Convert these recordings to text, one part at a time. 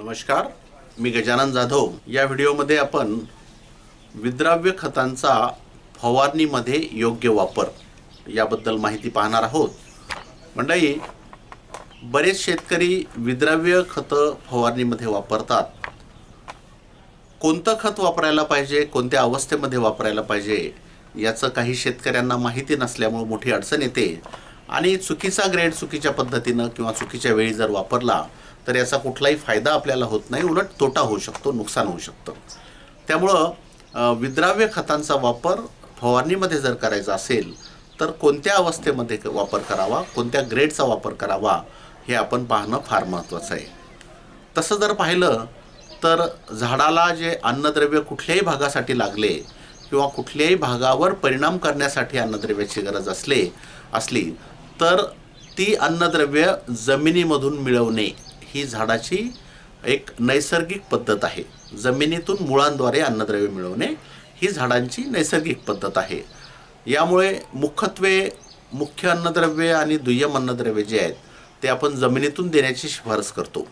नमस्कार, मी गजानन जाधव। या व्हिडिओमध्ये आपण विद्राव्य खतांचा फवारणीमध्ये योग्य वापर याबद्दल माहिती पाहणार आहोत। मंडळी, बरेच शेतकरी विद्राव्य खत फवारणीमध्ये वापरतात। कोणतं खत वापरायला पाहिजे, कोणत्या अवस्थेमध्ये वापरायला पाहिजे याचं काही शेतकऱ्यांना माहिती नसल्यामुळे मोठी अडचण येते आणि चुकीचा ग्रेड चुकीच्या पद्धतीनं किंवा चुकीच्या वेळी जर वापरला तर याचा कुठलाही फायदा आपल्याला होत नाही, उलट तोटा होऊ शकतो, नुकसान होऊ शकतं। त्यामुळं विद्राव्य खतांचा वापर फवारणीमध्ये जर करायचा असेल तर कोणत्या अवस्थेमध्ये वापर करावा, कोणत्या ग्रेडचा वापर करावा हे आपण पाहणं फार महत्त्वाचं आहे। तसं जर पाहिलं तर झाडाला जे अन्नद्रव्य कुठल्याही भागासाठी लागले किंवा कुठल्याही भागावर परिणाम करण्यासाठी अन्नद्रव्याची गरज असली तर ती अन्नद्रव्य जमिनीमधून मिळवणे ही झाडाची एक नैसर्गिक पद्धत आहे। जमिनीतून मुळांद्वारे अन्नद्रव्य मिळवणे ही झाडांची नैसर्गिक पद्धत आहे। यामुळे मुख्य अन्नद्रव्य आणि दुय्यम अन्नद्रव्य जे आहेत ते आपण जमिनीतून देण्याची शिफारस करतो।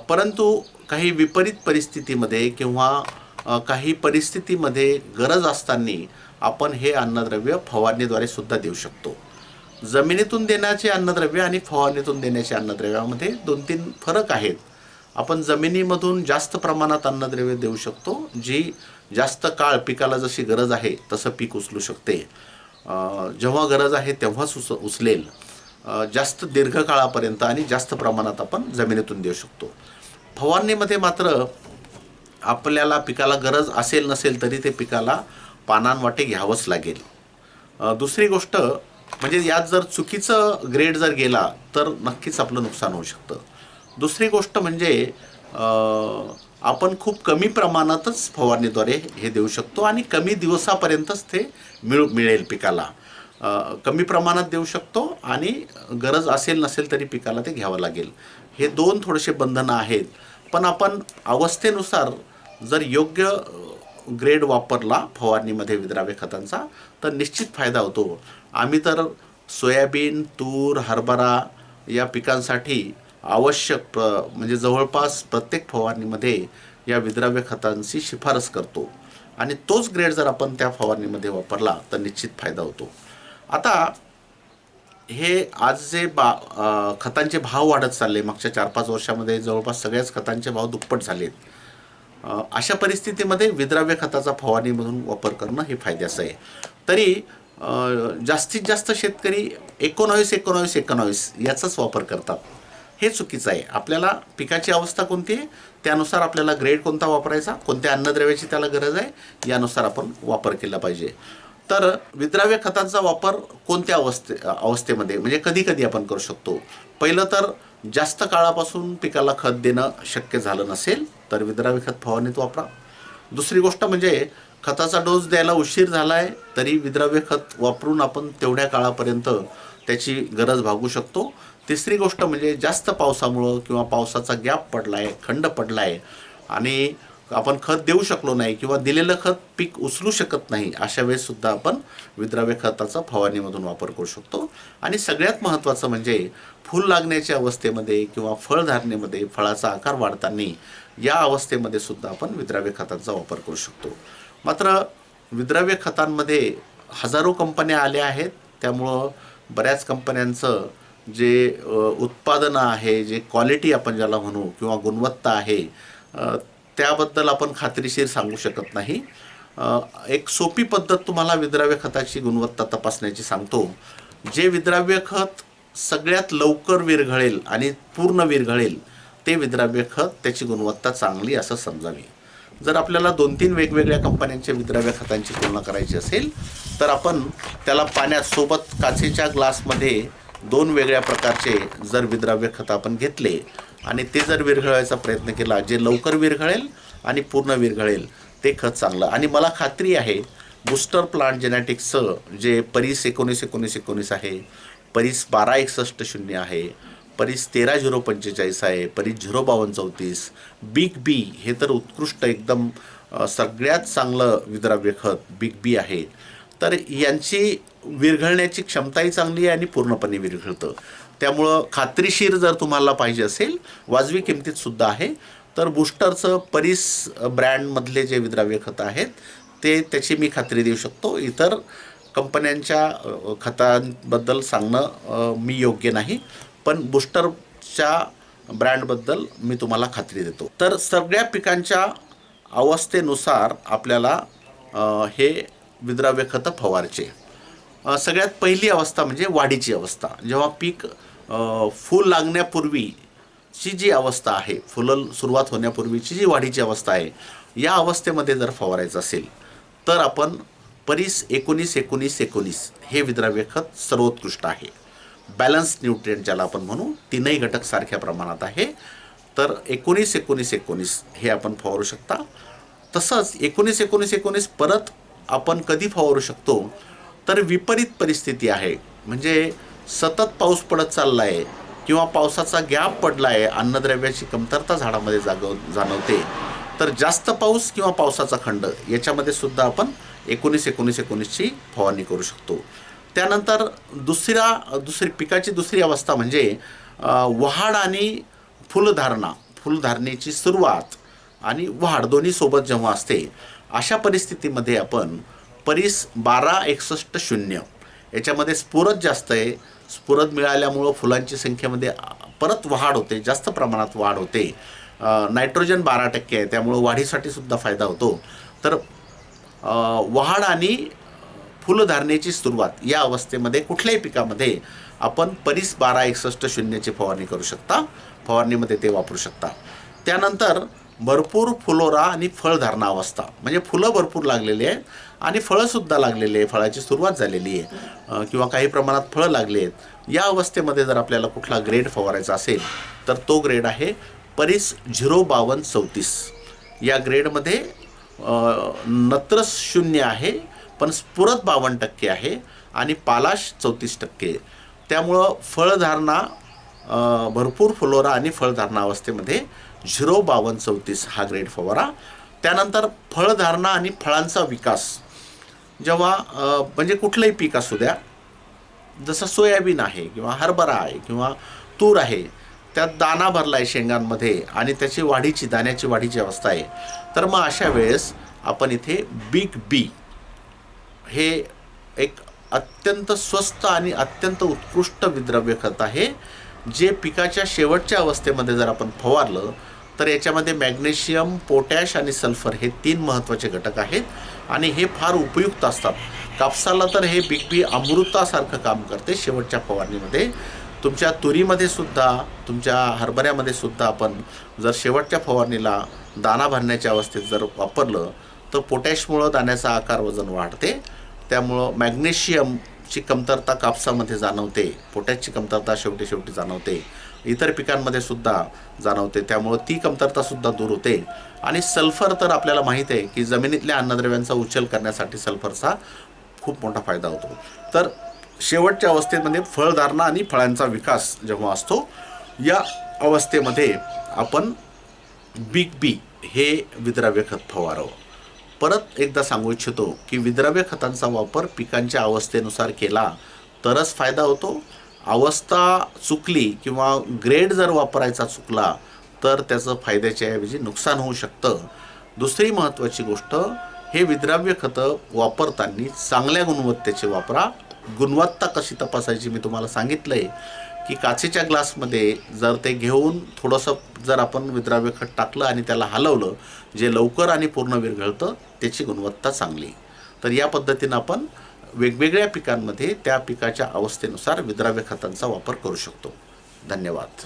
परंतु काही विपरीत परिस्थितीमध्ये किंवा काही परिस्थितीमध्ये गरज असताना आपण हे अन्नद्रव्य फवारणीद्वारे सुद्धा देऊ शकतो। जमिनीतून देण्याचे अन्नद्रव्य आणि फवारणीतून देण्याच्या अन्नद्रव्यामध्ये 2-3 फरक आहेत। आपण जमिनीमधून जास्त प्रमाणात अन्नद्रव्य देऊ शकतो, जी जास्त काळ पिकाला जशी गरज आहे तसं पीक उचलू शकते। जेव्हा गरज आहे तेव्हाच उचलेल, जास्त दीर्घकाळापर्यंत आणि जास्त प्रमाणात आपण जमिनीतून देऊ शकतो। फवारणीमध्ये मात्र आपल्याला पिकाला गरज असेल नसेल तरी ते पिकाला पानांवाटे घ्यावंच लागेल। दुसरी गोष्ट म्हणजे यात जर चुकीचं ग्रेड जर गेला तर नक्कीच आपलं नुकसान होऊ शकतं। दुसरी गोष्ट म्हणजे आपण खूप कमी प्रमाणातच फवारणीद्वारे हे देऊ शकतो आणि कमी दिवसापर्यंतच ते मिळेल पिकाला। कमी प्रमाणात देऊ शकतो आणि गरज असेल नसेल तरी पिकाला ते घ्यावं लागेल। हे 2 थोडेसे बंधनं आहेत, पण आपण अवस्थेनुसार जर योग्य ग्रेड वापरला फवारणीमध्ये विद्राव्य खतांचा तर निश्चित फायदा होतो। आम्ही तर सोयाबीन, तूर, हरभरा या पिकांसाठी आवश्यक म्हणजे जवळपास प्रत्येक फवारणीमध्ये या विद्राव्य खतांची शिफारस करतो आणि तोच ग्रेड जर आपण त्या फवारणीमध्ये वापरला तर निश्चित फायदा होतो। आता हे आज जे खतांचे भाव वाढत चालले, मागच्या 4-5 वर्षामध्ये जवळपास सगळ्याच खतांचे भाव दुप्पट झालेत। अशा परिस्थितीमध्ये विद्राव्य खताचा फवारणीमधून वापर करणं हे फायद्याचं आहे। तरी जास्तीत जास्त शेतकरी 19-19-19 याचाच वापर करतात, हे चुकीचं आहे। आपल्याला पिकाची अवस्था कोणती आहे त्यानुसार आपल्याला ग्रेड कोणता वापरायचा, कोणत्या अन्नद्रव्याची त्याला गरज आहे यानुसार आपण वापर केला पाहिजे। तर विद्राव्य खतांचा वापर कोणत्या अवस्थेमध्ये म्हणजे कधी कधी आपण करू शकतो। पहिलं तर जास्त काळापासून पिकाला खत देणं शक्य झालं नसेल तर विद्राव्य खत फवारणीत वापरा। दुसरी गोष्ट म्हणजे खताचा डोस द्यायला उशीर झाला आहे तरी विद्राव्य खत वापरून आपण तेवढ्या काळापर्यंत त्याची गरज भागवू शकतो। तिसरी गोष्ट म्हणजे जास्त पावसामुळं किंवा पावसाचा गॅप पडला आहे, खंड पडला आहे आणि आपण खत देऊ शकलो नाही किंवा दिलेलं खत पीक उचलू शकत नाही, अशा वेळेससुद्धा आपण विद्राव्य खताचा फवारणीमधून वापर करू शकतो। आणि सगळ्यात महत्त्वाचं म्हणजे फूल लागण्याच्या अवस्थेमध्ये किंवा फळधारणेमध्ये, फळाचा आकार वाढताना या अवस्थेमध्ये सुद्धा आपण विद्राव्य खतांचा वापर करू शकतो। मात्र विद्राव्य खतांमध्ये हजारो कंपन्या आल्या आहेत, त्यामुळं बऱ्याच कंपन्यांचं जे उत्पादनं आहे, जे क्वालिटी आपण ज्याला म्हणू किंवा गुणवत्ता आहे त्याबद्दल आपण खात्रीशीर सांगू शकत नाही। एक सोपी पद्धत तुम्हाला विद्राव्य खताची गुणवत्ता तपासण्याची सांगतो। जे विद्राव्य खत सगळ्यात लवकर विरघळेल आणि पूर्ण विरघळेल ते विद्राव्य खत त्याची गुणवत्ता चांगली असं समजावी। जर आपल्याला 2-3 वेगवेगळ्या कंपन्यांच्या विद्राव्य खतांची तुलना करायची असेल तर आपण त्याला पाण्यात सोबत काचेच्या ग्लासमध्ये 2 वेगळ्या प्रकारचे जर विद्राव्य खत आपण घेतले आणि ते जर विरघळवायचा प्रयत्न केला, जे लवकर विरघळेल आणि पूर्ण विरघळेल ते खत चांगलं। आणि मला खात्री आहे बूस्टर प्लांट जेनेटिक्सचं जे परीस 19-19-19 आहे, परीस 12-61-0 आहे, परीस 13-0-45 आहे, परीस 0-52-34, बिग बी हे तर उत्कृष्ट एकदम सगळ्यात चांगलं विद्राव्य खत बिग बी आहे। तर यांची विरघळण्याची क्षमताही चांगली आहे आणि पूर्णपणे विरघळतं। त्यामुळं खात्रीशीर जर तुम्हाला पाहिजे असेल, वाजवी किमतीत सुद्धा आहे, तर बूस्टरचं परीस ब्रँडमधले जे विद्राव्य खतं आहेत ते त्याची मी खात्री देऊ शकतो. इतर कंपन्यांच्या खतांबद्दल सांगणं मी योग्य नाही, पण बूस्टरच्या ब्रँडबद्दल मी तुम्हाला खात्री देतो. तर सगळ्या पिकांच्या अवस्थेनुसार आपल्याला हे विद्राव्य खतं फवारायचे. सगळ्यात पहिली अवस्था म्हणजे वाढीची अवस्था. जेव्हा पीक फूल लागण्यापूर्वीची जी अवस्था आहे, फुलं सुरुवात होण्यापूर्वीची जी वाढीची अवस्था आहे, या अवस्थेमध्ये जर फवारायचं असेल तर आपण परीस 19-19-19 हे विद्राव्य खत सर्वोत्कृष्ट आहे. बॅलन्स न्यूट्रिएंट ज्याला आपण म्हणू, तीनही घटक सारख्या प्रमाणात आहे, तर 19-19-19 हे आपण फवारू शकता. तसंच 19-19-19 परत आपण कधी फवारू शकतो, तर विपरीत परिस्थिती आहे, म्हणजे सतत पाऊस पडत चालला आहे किंवा पावसाचा गॅप पडला आहे, अन्नद्रव्याची कमतरता झाडामध्ये जाणवते, तर जास्त पाऊस किंवा पावसाचा खंड याच्यामध्ये सुद्धा आपण 19-19-19ची फवारणी करू शकतो. त्यानंतर दुसरी पिकाची दुसरी अवस्था म्हणजे वहाड आणि फुलधारणेची सुरुवात आणि वाढ दोन्ही सोबत जेव्हा असते, अशा परिस्थितीमध्ये आपण परीस 12-61-0 याच्यामध्ये स्फुरद जास्त आहे. स्फुरद मिळाल्यामुळं फुलांची संख्येमध्ये परत वाढ होते, जास्त प्रमाणात वाढ होते. नायट्रोजन 12% आहे, त्यामुळं वाढीसाठी सुद्धा फायदा होतो. तर वाढ आणि फुलधारणेची सुरुवात या अवस्थेमध्ये कुठल्याही पिकामध्ये आपण परीस 12-61-0ची फवारणी करू शकता, फवारणीमध्ये ते वापरू शकता. त्यानंतर भरपूर फुलोरा आणि फळधारणा अवस्था, म्हणजे फुलं भरपूर लागलेली आहेत आणि फळंसुद्धा लागलेली आहे, फळाची सुरुवात झालेली आहे किंवा काही प्रमाणात फळं लागली आहेत. या अवस्थेमध्ये जर आपल्याला कुठला ग्रेड फवारायचा असेल तर तो ग्रेड आहे परीस 0-52-34. या ग्रेडमध्ये नत्रस 0 आहे, पण स्फुरद 52% आहे आणि पालाश 34%. त्यामुळं फळधारणा भरपूर फुलोरा आणि फळधारणा अवस्थेमध्ये 0-52-34 हा ग्रेड फवारा. त्यानंतर फळधारणा आणि फळांचा विकास जेव्हा म्हणजे कुठलंही पीक असू द्या, जसं सोयाबीन आहे किंवा हरभरा आहे किंवा तूर आहे, त्यात दाना भरला आहे शेंगांमध्ये आणि त्याची दाण्याची वाढीची अवस्था आहे, तर मग अशा वेळेस आपण इथे बिग बी हे एक अत्यंत स्वस्त आणि अत्यंत उत्कृष्ट विद्राव्य खत आहे, जे पिकाच्या शेवटच्या अवस्थेमध्ये जर आपण फवारलं तर याच्यामध्ये मॅग्नेशियम, पोटॅश आणि सल्फर हे 3 महत्त्वाचे घटक आहेत आणि हे फार उपयुक्त असतात. कापसाला तर हे बिग बी अमृतासारखं काम करते. शेवटच्या फवारणीमध्ये तुमच्या तुरीमध्ये सुद्धा, तुमच्या हरभऱ्यामध्ये सुद्धा आपण जर शेवटच्या फवारणीला दाना भरण्याच्या अवस्थेत जर वापरलं तर पोटॅशमुळं दाण्याचा आकार, वजन वाढते. त्यामुळं मॅग्नेशियमची कमतरता कापसामध्ये जाणवते, पोटॅशची कमतरता शेवटी जाणवते, इतर पिकांमध्ये सुद्धा जाणवते, त्यामुळं ती कमतरतासुद्धा दूर होते. आणि सल्फर तर आपल्याला माहीत आहे की जमिनीतल्या अन्नद्रव्यांचा उचल करण्यासाठी सल्फरचा खूप मोठा फायदा होतो. तर शेवटच्या अवस्थेमध्ये फळधारणा आणि फळांचा विकास जेव्हा असतो, या अवस्थेमध्ये आपण बिग बी हे विद्राव्य खत फवारावं. परत एकदा सांगू इच्छितो की विद्राव्य खतांचा वापर पिकांच्या अवस्थेनुसार केला तरच फायदा होतो. अवस्था चुकली किंवा ग्रेड जर वापरायचा चुकला तर त्याचं फायद्याच्या ऐवजी नुकसान होऊ शकतं. दुसरी महत्त्वाची गोष्ट, हे विद्राव्य खतं वापरताना चांगल्या गुणवत्तेचे वापरा. गुणवत्ता कशी तपासायची मी तुम्हाला सांगितलं आहे की काचेच्या ग्लासमध्ये जर ते घेऊन थोडंसं जर आपण विद्राव्य खत टाकलं आणि त्याला हलवलं, जे लवकर आणि पूर्ण विरघळतं, त्याची गुणवत्ता चांगली. तर या पद्धतीनं आपण वेगवेगळ्या पिकांमध्ये त्या पिकाच्या अवस्थेनुसार विद्राव्य खतांचा वापर करू शकतो. धन्यवाद.